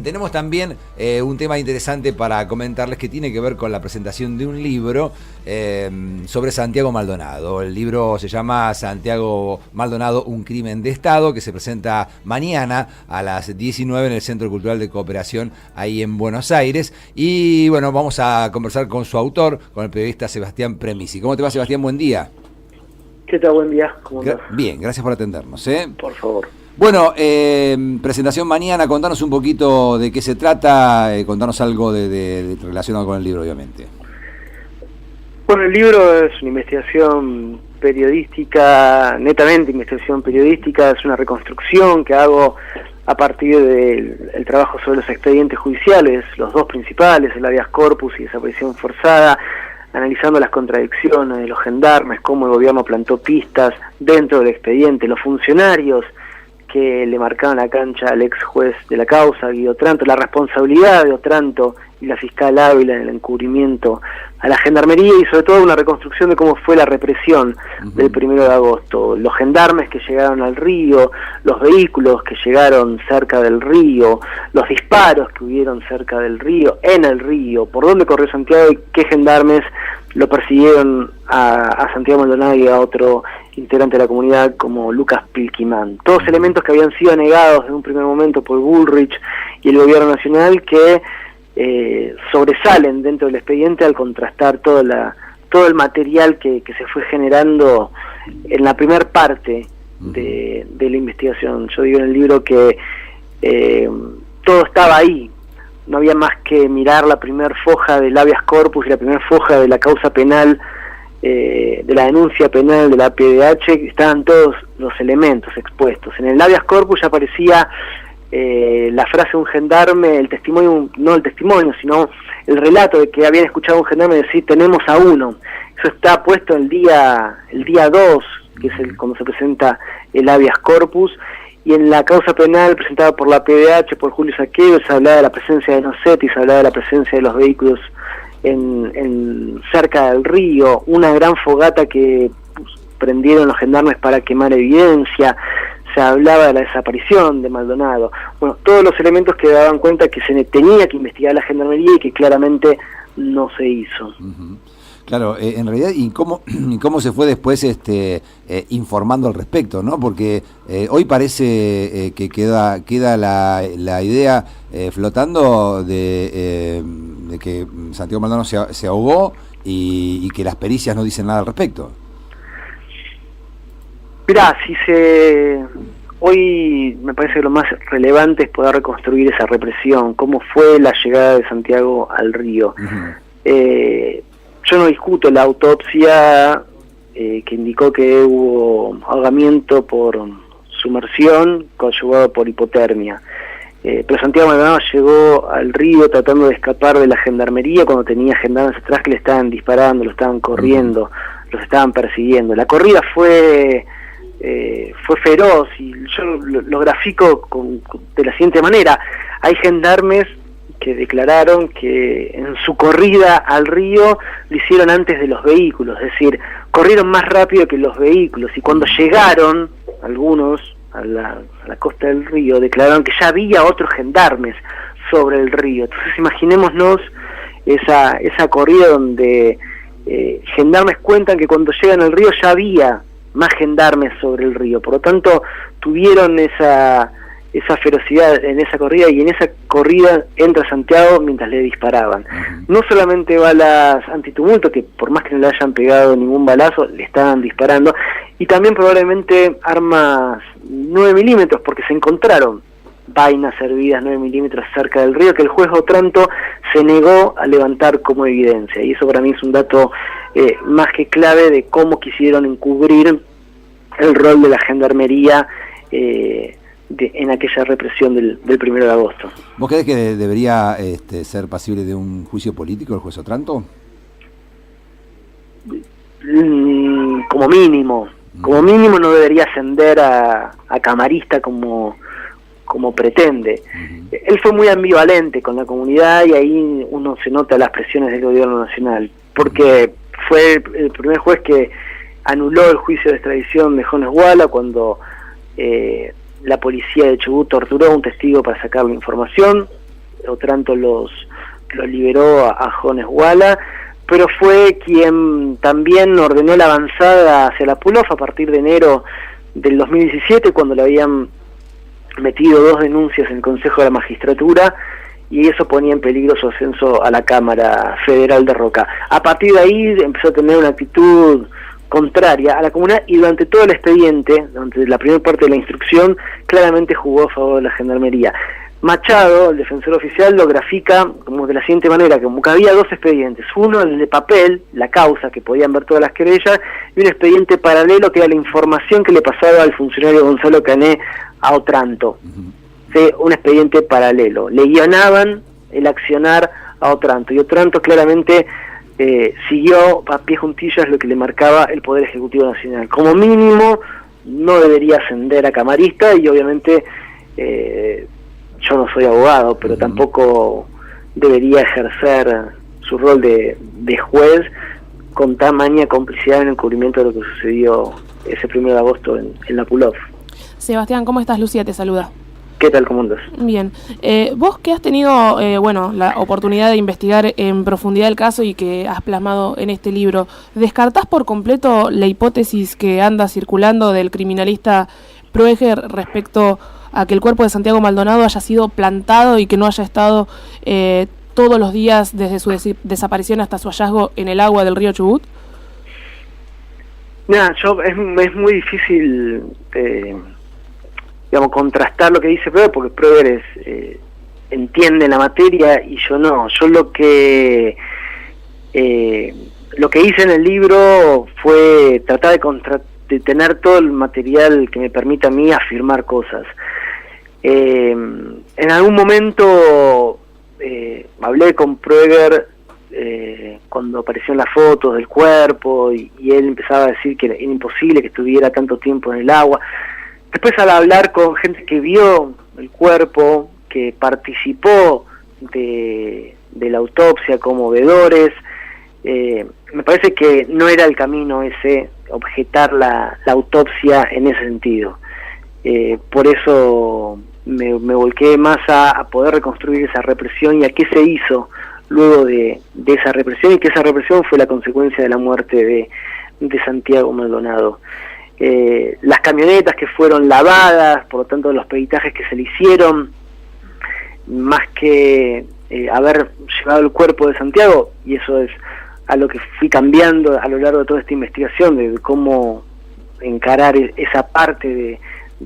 tenemos también un tema interesante para comentarles que tiene que ver con la presentación de un libro sobre Santiago Maldonado. El libro se llama Santiago Maldonado, un crimen de Estado, que se presenta mañana a las 19 en el Centro Cultural de Cooperación, ahí en Buenos Aires. Y bueno, vamos a conversar con su autor, con el periodista Sebastián Premisi. ¿Cómo te va, Sebastián? Buen día. ¿Qué tal? Buen día. ¿Cómo estás? Bien, gracias por atendernos. Por favor. Bueno, presentación mañana, contanos un poquito de qué se trata, contanos algo de relacionado con el libro, obviamente. Bueno, el libro es una investigación periodística, netamente investigación periodística, es una reconstrucción que hago a partir del trabajo sobre los expedientes judiciales, los dos principales, el habeas corpus y desaparición forzada, analizando las contradicciones de los gendarmes, cómo el gobierno plantó pistas dentro del expediente, los funcionarios que le marcaban la cancha al ex juez de la causa, Guido Otranto, la responsabilidad de Otranto y la fiscal Ávila en el encubrimiento a la gendarmería, y sobre todo una reconstrucción de cómo fue la represión del 1 de agosto, los gendarmes que llegaron al río, los vehículos que llegaron cerca del río, los disparos que hubieron cerca del río, en el río, por dónde corrió Santiago y qué gendarmes lo persiguieron a Santiago Maldonado y a otro integrante de la comunidad como Lucas Pilquimán. Todos elementos que habían sido negados en un primer momento por Bullrich y el gobierno nacional, que sobresalen dentro del expediente al contrastar todo el material que se fue generando en la primer parte de la investigación. Yo digo en el libro que todo estaba ahí. No había más que mirar la primer foja del habeas corpus y la primer foja de la causa penal, de la denuncia penal de la PDH, estaban todos los elementos expuestos. En el habeas corpus ya aparecía la frase de un gendarme, el testimonio, no el testimonio, sino el relato de que habían escuchado a un gendarme decir tenemos a uno. Eso está puesto el día 2, que es cuando se presenta el habeas corpus. Y en la causa penal presentada por la PDH, por Julio Saqueiro, se hablaba de la presencia de Nocetti, se hablaba de la presencia de los vehículos en cerca del río, una gran fogata que prendieron los gendarmes para quemar evidencia, se hablaba de la desaparición de Maldonado. Bueno, todos los elementos que daban cuenta que se tenía que investigar la gendarmería y que claramente no se hizo. Claro, en realidad, ¿y cómo se fue después informando al respecto, ¿no? Porque hoy parece que queda la idea flotando de que Santiago Maldonado se ahogó y que las pericias no dicen nada al respecto. Mirá, hoy me parece que lo más relevante es poder reconstruir esa represión, cómo fue la llegada de Santiago al río. Yo no discuto la autopsia que indicó que hubo ahogamiento por sumersión conjugado por hipotermia. Pero Santiago Maldonado llegó al río tratando de escapar de la gendarmería cuando tenía gendarmes atrás que le estaban disparando, lo estaban corriendo, los estaban persiguiendo. La corrida fue feroz, y yo lo grafico de la siguiente manera. Hay gendarmes que declararon que en su corrida al río lo hicieron antes de los vehículos, es decir, corrieron más rápido que los vehículos, y cuando llegaron algunos a la costa del río declararon que ya había otros gendarmes sobre el río. Entonces imaginémonos esa corrida donde gendarmes cuentan que cuando llegan al río ya había más gendarmes sobre el río, por lo tanto tuvieron esa ferocidad en esa corrida, y en esa corrida entra Santiago mientras le disparaban. No solamente balas antitumulto, que por más que no le hayan pegado ningún balazo, le estaban disparando, y también probablemente armas 9 milímetros, porque se encontraron vainas servidas 9 milímetros cerca del río, que el juez Otranto se negó a levantar como evidencia, y eso para mí es un dato más que clave de cómo quisieron encubrir el rol de la gendarmería en aquella represión del 1 de agosto. ¿Vos creés que debería ser pasible de un juicio político el juez Otranto? Como mínimo no debería ascender a camarista como pretende. Él fue muy ambivalente con la comunidad, y ahí uno se nota las presiones del gobierno nacional, porque fue el primer juez que anuló el juicio de extradición de Jones Walla cuando la policía de Chubut torturó a un testigo para sacarle información. Otranto los liberó a Jones Walla, pero fue quien también ordenó la avanzada hacia la Pulov a partir de enero del 2017, cuando le habían metido 2 denuncias en el Consejo de la Magistratura, y eso ponía en peligro su ascenso a la Cámara Federal de Roca. A partir de ahí empezó a tener una actitud contraria a la comunidad, y durante todo el expediente, durante la primera parte de la instrucción, claramente jugó a favor de la Gendarmería. Machado, el defensor oficial, lo grafica como de la siguiente manera, como que había 2 expedientes: uno, el de papel, la causa, que podían ver todas las querellas, y un expediente paralelo que era la información que le pasaba al funcionario Gonzalo Cané a Otranto. Sí, un expediente paralelo. Le guionaban el accionar a Otranto, y Otranto claramente siguió a pie juntillas lo que le marcaba el Poder Ejecutivo Nacional. Como mínimo, no debería ascender a camarista, y obviamente yo no soy abogado, pero tampoco debería ejercer su rol de juez con tamaña complicidad en el cubrimiento de lo que sucedió ese 1 de agosto en la Pulov. Sebastián, ¿cómo estás? Lucía te saluda. ¿Qué tal, cómo andas? Bien. Vos que has tenido la oportunidad de investigar en profundidad el caso y que has plasmado en este libro, ¿descartás por completo la hipótesis que anda circulando del criminalista Proeger respecto a que el cuerpo de Santiago Maldonado haya sido plantado y que no haya estado todos los días desde su desaparición hasta su hallazgo en el agua del río Chubut? Nada, es muy difícil contrastar lo que dice Proeger, porque Proeger entiende la materia y yo no. Yo lo que hice en el libro fue tratar de tener todo el material que me permita a mí afirmar cosas. En algún momento hablé con Proeger cuando aparecieron las fotos del cuerpo, y él empezaba a decir que era imposible que estuviera tanto tiempo en el agua. Después, al hablar con gente que vio el cuerpo, que participó de la autopsia como vedores, me parece que no era el camino ese, objetar la autopsia en ese sentido. Por eso me volqué más a poder reconstruir esa represión y a qué se hizo luego de esa represión, y que esa represión fue la consecuencia de la muerte de Santiago Maldonado. Las camionetas que fueron lavadas, por lo tanto los peritajes que se le hicieron, más que haber llevado el cuerpo de Santiago, y eso es a lo que fui cambiando a lo largo de toda esta investigación, de cómo encarar esa parte de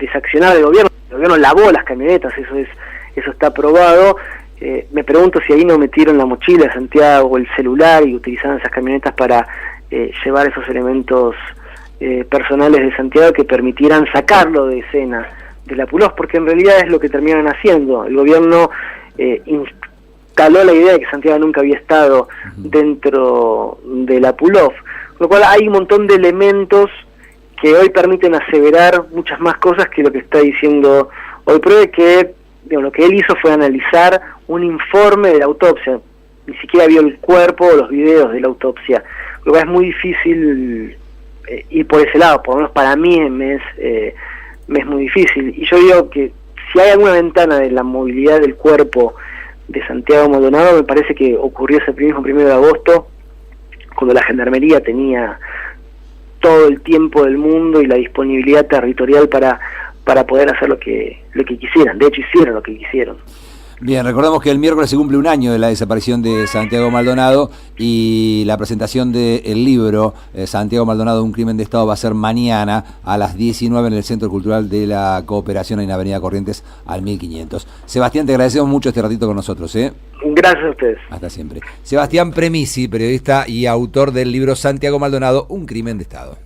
ese accionar del gobierno. El gobierno lavó las camionetas, eso está probado. Me pregunto si ahí no metieron la mochila de Santiago o el celular y utilizaron esas camionetas para llevar esos elementos personales de Santiago que permitieran sacarlo de escena de la Pulov, porque en realidad es lo que terminan haciendo. El gobierno instaló la idea de que Santiago nunca había estado dentro de la Pulov, con lo cual hay un montón de elementos que hoy permiten aseverar muchas más cosas que lo que está diciendo hoy Proeger, que lo que él hizo fue analizar un informe de la autopsia, ni siquiera vio el cuerpo o los videos de la autopsia, lo cual es muy difícil ir por ese lado, por lo menos para mí me es muy difícil. Y yo digo que si hay alguna ventana de la movilidad del cuerpo de Santiago Maldonado, me parece que ocurrió ese mismo 1 de agosto, cuando la Gendarmería tenía todo el tiempo del mundo y la disponibilidad territorial para poder hacer lo que quisieran. De hecho, hicieron lo que quisieron. Bien, recordamos que el miércoles se cumple 1 año de la desaparición de Santiago Maldonado, y la presentación del libro Santiago Maldonado, un crimen de Estado, va a ser mañana a las 19 en el Centro Cultural de la Cooperación en Avenida Corrientes al 1500. Sebastián, te agradecemos mucho este ratito con nosotros. Gracias a ustedes. Hasta siempre. Sebastián Premisi, periodista y autor del libro Santiago Maldonado, un crimen de Estado.